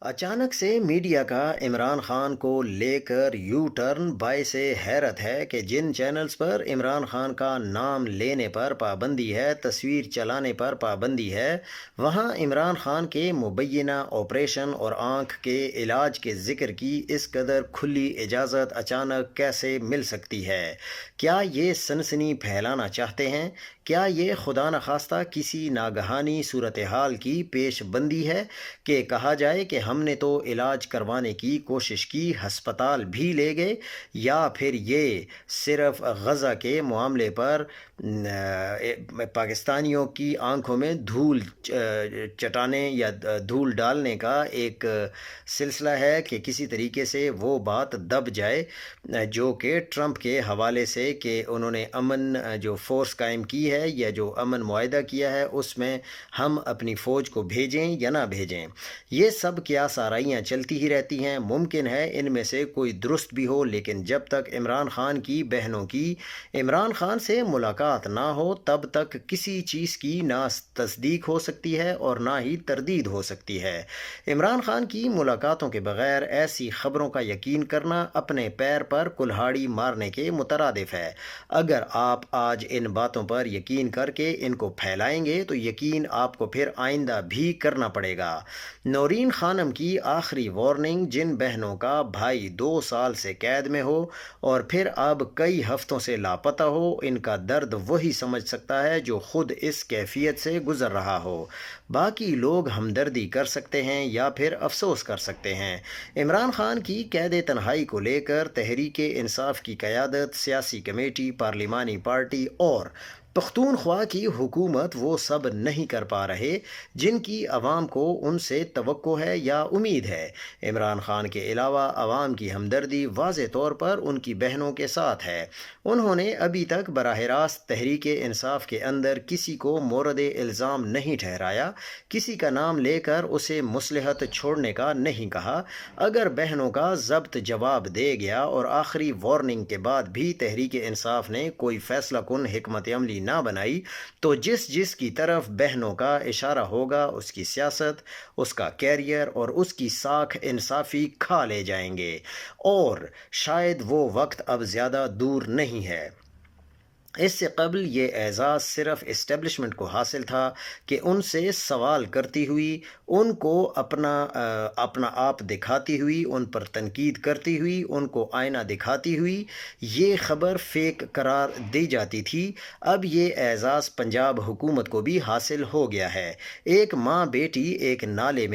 अचानक से मीडिया का इमरान खान को लेकर यू टर्न बायस हैरत है कि जिन चैनल्स पर इमरान खान का नाम लेने पर पाबंदी है, तस्वीर चलाने पर पाबंदी है, वहां इमरान खान के मुबैना ऑपरेशन और आंख के इलाज के जिक्र की इस कदर खुली इजाज़त अचानक कैसे मिल सकती है? क्या ये सनसनी फैलाना चाहते हैं? क्या ये खुदा न खास्ता किसी नागहानी सूरत हाल की पेशबंदी है कि कहा जाए कि हमने तो इलाज करवाने की कोशिश की, हस्पताल भी ले गए? या फिर ये सिर्फ गज़ा के मामले पर पाकिस्तानियों की आंखों में धूल चटाने या धूल डालने का एक सिलसिला है कि किसी तरीके से वो बात दब जाए, जो कि ट्रंप के हवाले से कि उन्होंने अमन जो फ़ोर्स कायम की है या जो अमन मुआहिदा किया है उसमें हम अपनी फ़ौज को भेजें या ना भेजें? ये सब क्या साराइयाँ चलती ही रहती हैं। मुमकिन है इनमें से कोई दुरुस्त भी हो, लेकिन जब तक इमरान खान की बहनों की इमरान खान से मुलाकात ना हो तब तक किसी चीज़ की ना तस्दीक हो सकती है और ना ही तरदीद हो सकती है। इमरान खान की मुलाकातों के बगैर ऐसी खबरों का यकीन करना अपने पैर पर कुल्हाड़ी मारने के मुतरादिफ है। अगर आप आज इन बातों पर यकीन करके इनको फैलाएंगे तो यकीन आपको फिर आइंदा भी करना पड़ेगा। नौरीन खानम की आखिरी वार्निंग, जिन बहनों का भाई 2 साल से कैद में हो और फिर अब कई हफ्तों से लापता हो, इनका दर्द वही समझ सकता है जो खुद इस कैफियत से गुजर रहा हो। बाकी लोग हमदर्दी कर सकते हैं या फिर अफसोस कर सकते हैं। इमरान खान की कैद तन्हाई को लेकर तहरीक इंसाफ की क़यादत, सियासी कमेटी, पार्लिमानी पार्टी और पख्तूनख्वा की हुकूमत वो सब नहीं कर पा रहे जिनकी अवाम को उनसे तवक्को है या उम्मीद है। इमरान खान के अलावा अवाम की हमदर्दी वाज़े तौर पर उनकी बहनों के साथ है। उन्होंने अभी तक बराह रास्त तहरीक इंसाफ के अंदर किसी को मोरद इल्ज़ाम नहीं ठहराया, किसी का नाम लेकर उसे मुसलहत छोड़ने का नहीं कहा। अगर बहनों का ज़ब्त जवाब दे गया और आखिरी वार्निंग के बाद भी तहरीक इंसाफ ने कोई फ़ैसला कुन हिकमत अमली ना बनाई, तो जिस जिस की तरफ बहनों का इशारा होगा उसकी सियासत, उसका कैरियर और उसकी साख इंसाफी खा ले जाएंगे। और शायद वो वक्त अब ज़्यादा दूर नहीं है। इससे कबल ये एज़ाज़ सिर्फ इस्टेब्लिशमेंट को हासिल था कि उनसे सवाल करती हुई, उनको अपना आप दिखाती हुई, उन पर तनकीद करती हुई, उनको आईना दिखाती हुई ये ख़बर फेक करार दी जाती थी। अब ये एज़ाज़ पंजाब हुकूमत को भी हासिल हो गया है। एक माँ बेटी एक नाले में